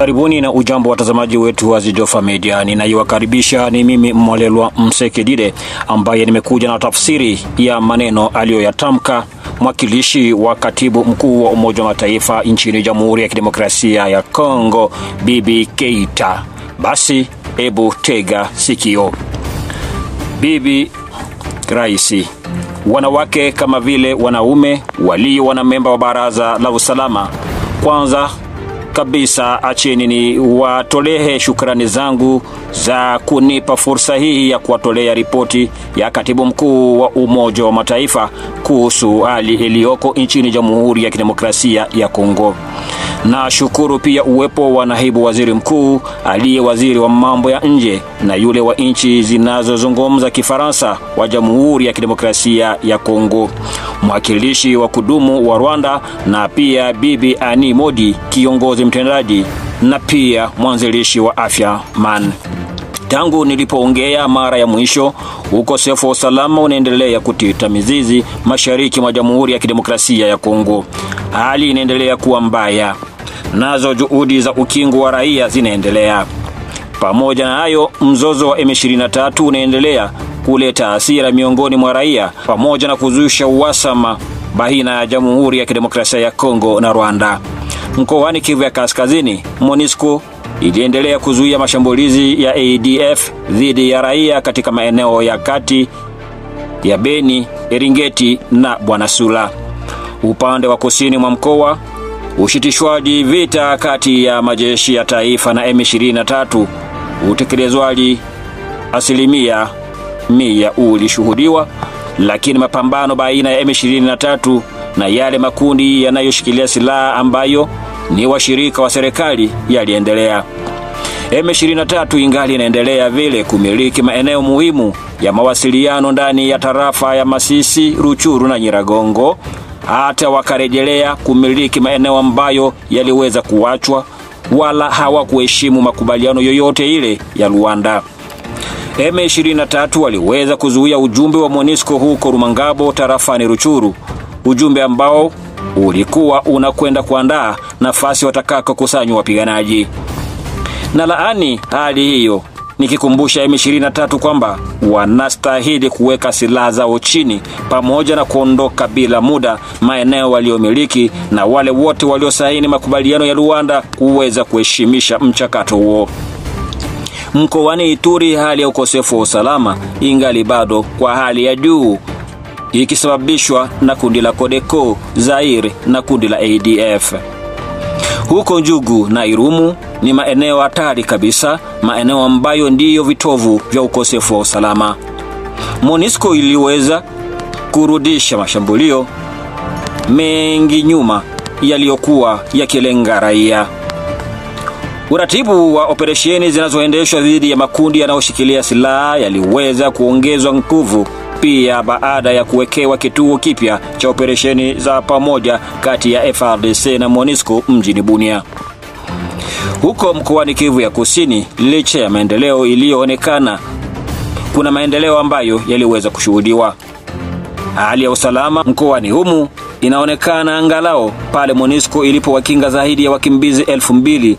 Karibuni na ujambo watazamaji wetu wa Zidofa Media. Ninayowakaribisha ni mimi Mwalelwa Msekedide ambaye nimekuja na tafsiri ya maneno aliyoyatamka mwakilishi wa katibu mkuu wa Umoja wa Mataifa nchini Jamhuri ya Kidemokrasia ya Kongo, Bibi Keita. Basi hebu tega sikio. Bibi Raisi, wanawake kama vile wanaume walio wanamemba wa Baraza la Usalama, kwanza kabisa acheni ni watolehe shukrani zangu za kunipa fursa hii ya kuwatolea ripoti ya katibu mkuu wa Umoja wa Mataifa kuhusu hali iliyoko nchini Jamhuri ya Kidemokrasia ya Kongo. Na shukuru pia uwepo wa naibu waziri mkuu aliye waziri wa mambo ya nje na yule wa nchi zinazozungumza Kifaransa wa Jamhuri ya Kidemokrasia ya Kongo, mwakilishi wa kudumu wa Rwanda, na pia Bibi Ani Modi, kiongozi mtendaji na pia mwanzilishi wa Afya Man. Tangu nilipoongea mara ya mwisho, ukosefu wa usalama unaendelea kutita mizizi mashariki mwa Jamhuri ya Kidemokrasia ya Kongo. Hali inaendelea kuwa mbaya, nazo juhudi za ukingo wa raia zinaendelea. Pamoja na hayo, mzozo wa M23 unaendelea kuleta hasira miongoni mwa raia pamoja na kuzusha uhasama baina ya Jamhuri ya Kidemokrasia ya Kongo na Rwanda. Mkoani Kivu ya Kaskazini, MONUSCO iliendelea kuzuia mashambulizi ya ADF dhidi ya raia katika maeneo ya kati ya Beni, Eringeti na Bwanasula. Upande wa kusini mwa mkoa, ushitishwaji vita kati ya majeshi ya taifa na M23 utekelezwaji 100% ulishuhudiwa, lakini mapambano baina ya M23 na yale makundi yanayoshikilia silaha ambayo ni washirika wa serikali yaliendelea. M23 ingali inaendelea vile kumiliki maeneo muhimu ya mawasiliano ndani ya tarafa ya Masisi, Ruchuru na Nyiragongo, hata wakarejelea kumiliki maeneo ambayo yaliweza kuachwa wala hawakuheshimu makubaliano yoyote ile ya Rwanda. M23 waliweza kuzuia ujumbe wa MONUSCO huko Rumangabo tarafani Ruchuru, ujumbe ambao ulikuwa unakwenda kuandaa nafasi watakako kusanywa wapiganaji. Na laani hali hiyo, nikikumbusha M23 kwamba wanastahili kuweka silaha zao chini pamoja na kuondoka bila muda maeneo waliomiliki, na wale wote waliosaini makubaliano ya Rwanda kuweza kuheshimisha mchakato huo. Mkoani Ituri, hali ya ukosefu wa usalama ingali bado kwa hali ya juu, ikisababishwa na kundi la Codeco, Zaire na kundi la ADF. Huko Njugu na Irumu ni maeneo hatari kabisa, maeneo ambayo ndiyo vitovu vya ukosefu wa usalama. MONUSCO iliweza kurudisha mashambulio mengi nyuma yaliyokuwa yakilenga raia. Uratibu wa operesheni zinazoendeshwa dhidi ya makundi yanayoshikilia silaha yaliweza kuongezwa nguvu pia baada ya kuwekewa kituo kipya cha operesheni za pamoja kati ya FARDC na MONUSCO mjini Bunia. Huko mkoani Kivu ya Kusini, licha ya maendeleo iliyoonekana, kuna maendeleo ambayo yaliweza kushuhudiwa. Hali ya usalama mkoani humu inaonekana angalao pale MONUSCO ilipowakinga zaidi ya wakimbizi 2000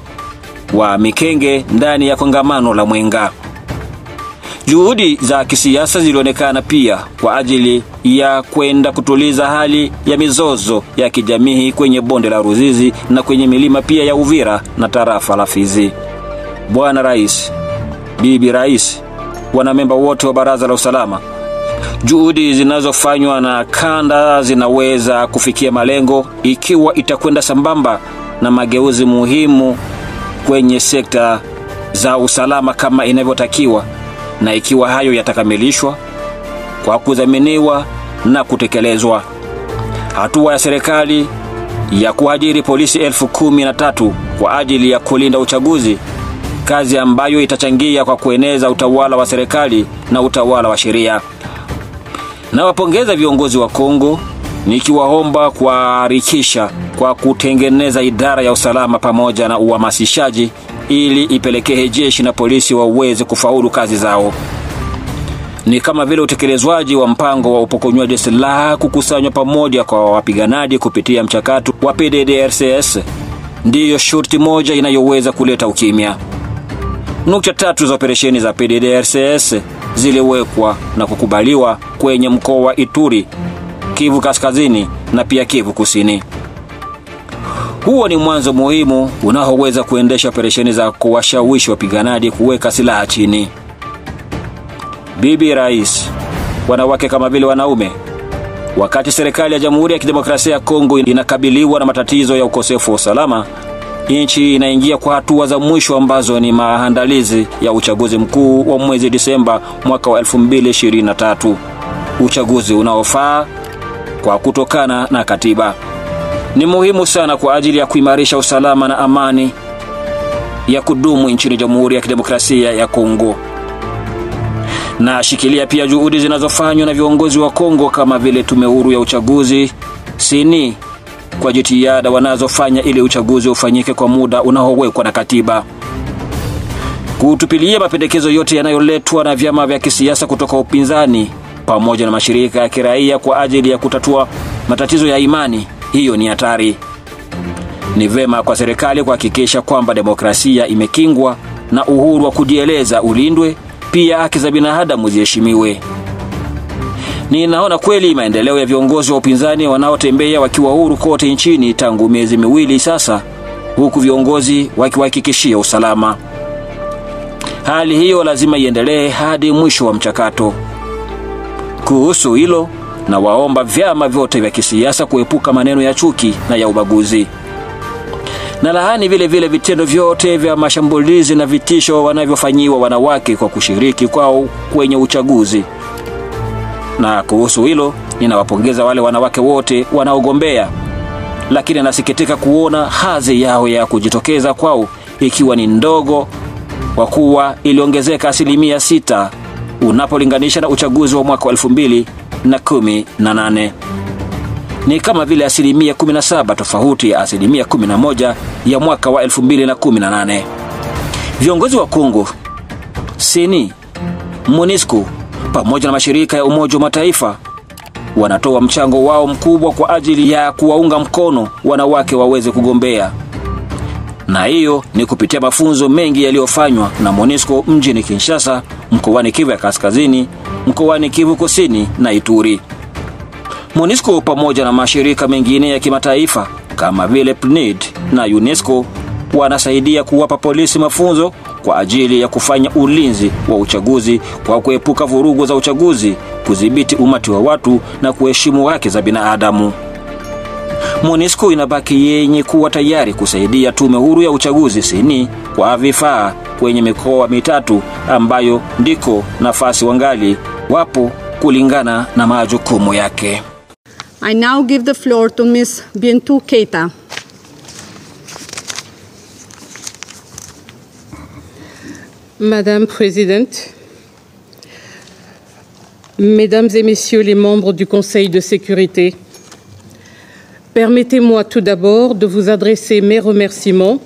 wa Mikenge ndani ya kongamano la Mwenga. Juhudi za kisiasa zilionekana pia kwa ajili ya kwenda kutuliza hali ya mizozo ya kijamii kwenye bonde la Ruzizi na kwenye milima pia ya Uvira na tarafa la Fizi. Bwana Rais, Bibi Rais, wanamemba wote wa Baraza la Usalama, juhudi zinazofanywa na kanda zinaweza kufikia malengo ikiwa itakwenda sambamba na mageuzi muhimu kwenye sekta za usalama kama inavyotakiwa, na ikiwa hayo yatakamilishwa kwa kudhaminiwa na kutekelezwa. Hatua ya serikali ya kuajiri polisi 13,000 kwa ajili ya kulinda uchaguzi, kazi ambayo itachangia kwa kueneza utawala wa serikali na utawala wa sheria. Na wapongeza viongozi wa Kongo, nikiwaomba kuharakisha kwa kutengeneza idara ya usalama pamoja na uhamasishaji ili ipelekee jeshi na polisi waweze kufaulu kazi zao. Ni kama vile utekelezwaji wa mpango wa upokonywaji silaha kukusanywa pamoja kwa wapiganaji kupitia mchakato wa PDDRCS ndiyo shurti moja inayoweza kuleta ukimya. Nukta tatu za operesheni za PDDRCS ziliwekwa na kukubaliwa kwenye mkoa wa Ituri, Kivu Kaskazini na pia Kivu Kusini. Huo ni mwanzo muhimu unaoweza kuendesha operesheni za kuwashawishi wapiganaji kuweka silaha chini. Bibi Rais, wanawake kama vile wanaume. Wakati serikali ya Jamhuri ya Kidemokrasia ya Kongo inakabiliwa na matatizo ya ukosefu wa usalama, nchi inaingia kwa hatua za mwisho ambazo ni maandalizi ya uchaguzi mkuu wa mwezi Disemba mwaka wa 2023. Uchaguzi unaofaa kwa kutokana na katiba. Ni muhimu sana kwa ajili ya kuimarisha usalama na amani ya kudumu nchini Jamhuri ya Kidemokrasia ya Kongo. Na shikilia pia juhudi zinazofanywa na viongozi wa Kongo kama vile tume huru ya uchaguzi seni kwa jitihada wanazofanya ili uchaguzi ufanyike kwa muda unaowekwa na katiba. Kutupilia mapendekezo yote yanayoletwa na vyama vya kisiasa kutoka upinzani pamoja na mashirika ya kiraia kwa ajili ya kutatua matatizo ya imani, hiyo ni hatari. Ni vema kwa serikali kuhakikisha kwamba demokrasia imekingwa na uhuru wa kujieleza ulindwe, pia haki za binadamu ziheshimiwe. Ninaona kweli maendeleo ya viongozi wa upinzani wanaotembea wakiwa huru kote nchini tangu miezi miwili sasa, huku viongozi wakiwahakikishia usalama. Hali hiyo lazima iendelee hadi mwisho wa mchakato. Kuhusu hilo, na waomba vyama vyote vya kisiasa kuepuka maneno ya chuki na ya ubaguzi. Na laani vile vile vitendo vyote vya mashambulizi na vitisho wanavyofanyiwa wanawake kwa kushiriki kwao kwenye uchaguzi. Na kuhusu hilo, ninawapongeza wale wanawake wote wanaogombea, lakini nasikitika kuona hadhi yao ya kujitokeza kwao ikiwa ni ndogo, kwa kuwa iliongezeka 6% unapolinganisha na uchaguzi wa mwaka 2018. Ni kama vile 17% tofauti ya 11% ya mwaka wa 2018. Viongozi wa Kongo, seni, MONUSCO pamoja na mashirika ya Umoja wa Mataifa wanatoa mchango wao mkubwa kwa ajili ya kuwaunga mkono wanawake waweze kugombea. Na hiyo ni kupitia mafunzo mengi yaliyofanywa na MONUSCO mjini Kinshasa, mkoani Kivu Kaskazini, mkoani Kivu Kusini na Ituri. MONUSCO pamoja na mashirika mengine ya kimataifa kama vile PNUD na UNESCO wanasaidia kuwapa polisi mafunzo kwa ajili ya kufanya ulinzi wa uchaguzi kwa kuepuka vurugu za uchaguzi, kudhibiti umati wa watu na kuheshimu haki za binadamu. MONUSCO inabaki yenye kuwa tayari kusaidia tume huru ya uchaguzi seni kwa vifaa kwenye mikoa 3 ambayo ndiko nafasi wangali wapo kulingana na majukumu yake. I now give the floor to Ms. Bintou Keita. Madame la Présidente, Mesdames et Messieurs les membres du Conseil de sécurité, permettez-moi tout d'abord de vous adresser mes remerciements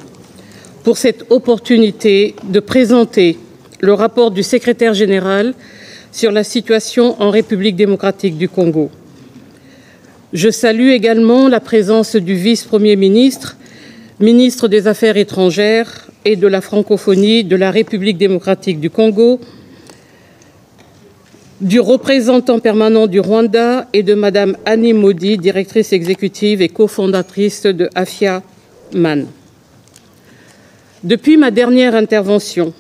pour cette opportunité de présenter le rapport du secrétaire général sur la situation en République démocratique du Congo. Je salue également la présence du vice-premier ministre, ministre des Affaires étrangères et de la francophonie de la République démocratique du Congo, du représentant permanent du Rwanda et de Madame Annie Modi, directrice exécutive et cofondatrice de Afia Man. Depuis ma dernière intervention,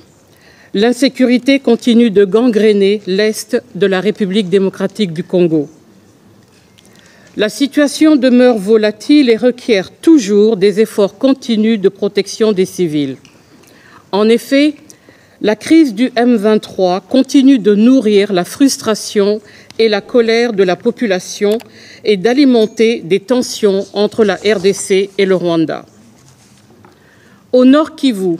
l'insécurité continue de gangréner l'Est de la République démocratique du Congo. La situation demeure volatile et requiert toujours des efforts continus de protection des civils. En effet, la crise du M23 continue de nourrir la frustration et la colère de la population et d'alimenter des tensions entre la RDC et le Rwanda. Au Nord Kivu,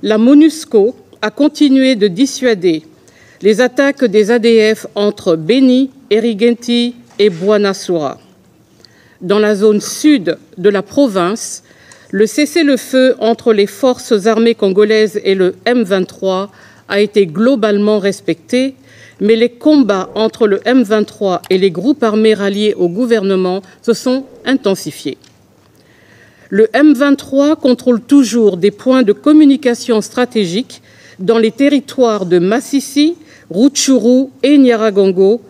la MONUSCO a continué de dissuader les attaques des ADF entre Beni, Erigenti et Bouanasoura. Dans la zone sud de la province, le cessez-le-feu entre les forces armées congolaises et le M23 a été globalement respecté, mais les combats entre le M23 et les groupes armés ralliés au gouvernement se sont intensifiés. Le M23 contrôle toujours des points de communication stratégiques dans les territoires de Massissi, Rutshuru et Nyiragongo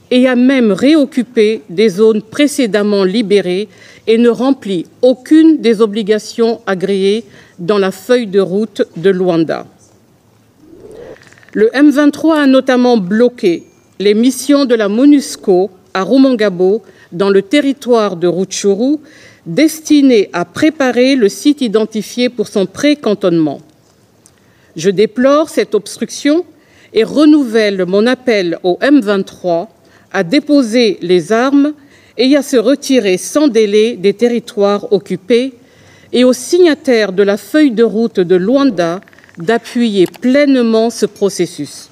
et a même réoccupé des zones précédemment libérées et ne remplit aucune des obligations agréées dans la feuille de route de Luanda. Le M23 a notamment bloqué les missions de la MONUSCO à Rumangabo, dans le territoire de Rutshuru, destinées à préparer le site identifié pour son pré-cantonnement. Je déplore cette obstruction et renouvelle mon appel au M23 à déposer les armes et à se retirer sans délai des territoires occupés et aux signataires de la feuille de route de Luanda d'appuyer pleinement ce processus.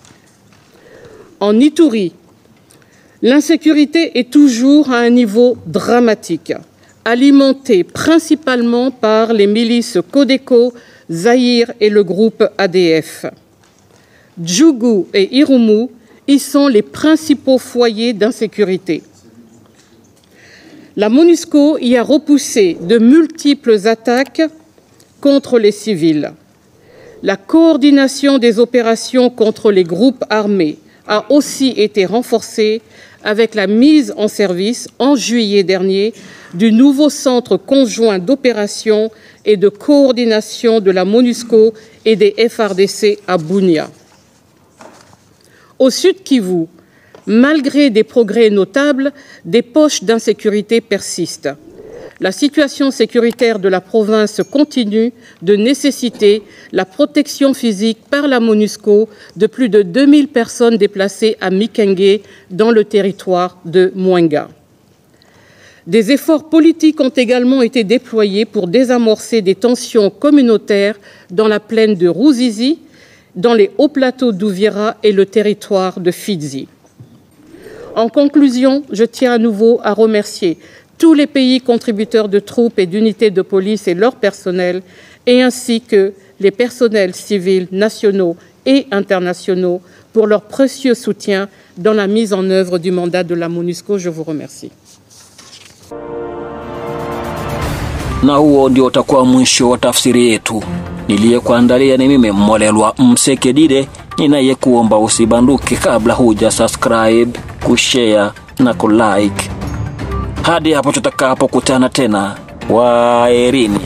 En Ituri, l'insécurité est toujours à un niveau dramatique, alimentée principalement par les milices Codeco, Zaïre et le groupe ADF. Djougou et Irumu y sont les principaux foyers d'insécurité. La MONUSCO y a repoussé de multiples attaques contre les civils. La coordination des opérations contre les groupes armés a aussi été renforcée avec la mise en service en juillet dernier du nouveau centre conjoint d'opération et de coordination de la MONUSCO et des FARDC à Bunia. Au Sud Kivu, malgré des progrès notables, des poches d'insécurité persistent. La situation sécuritaire de la province continue de nécessiter la protection physique par la MONUSCO de plus de 2000 personnes déplacées à Mikenge dans le territoire de Mwenga. Des efforts politiques ont également été déployés pour désamorcer des tensions communautaires dans la plaine de Ruzizi, dans les hauts plateaux d'Uvira et le territoire de Fizi. En conclusion, je tiens à nouveau à remercier tous les pays contributeurs de troupes et d'unités de police et leur personnel, et ainsi que les personnels civils nationaux et internationaux pour leur précieux soutien dans la mise en œuvre du mandat de la MONUSCO. Je vous remercie. Na huo ndio utakuwa mwisho wa tafsiri yetu. Niliyekuandalia ni mimi Mmolelwa Msekedide, ninayekuomba usibanduke kabla huja subscribe, kushare na kulike. Hadi hapo tutakapokutana tena. Waherini.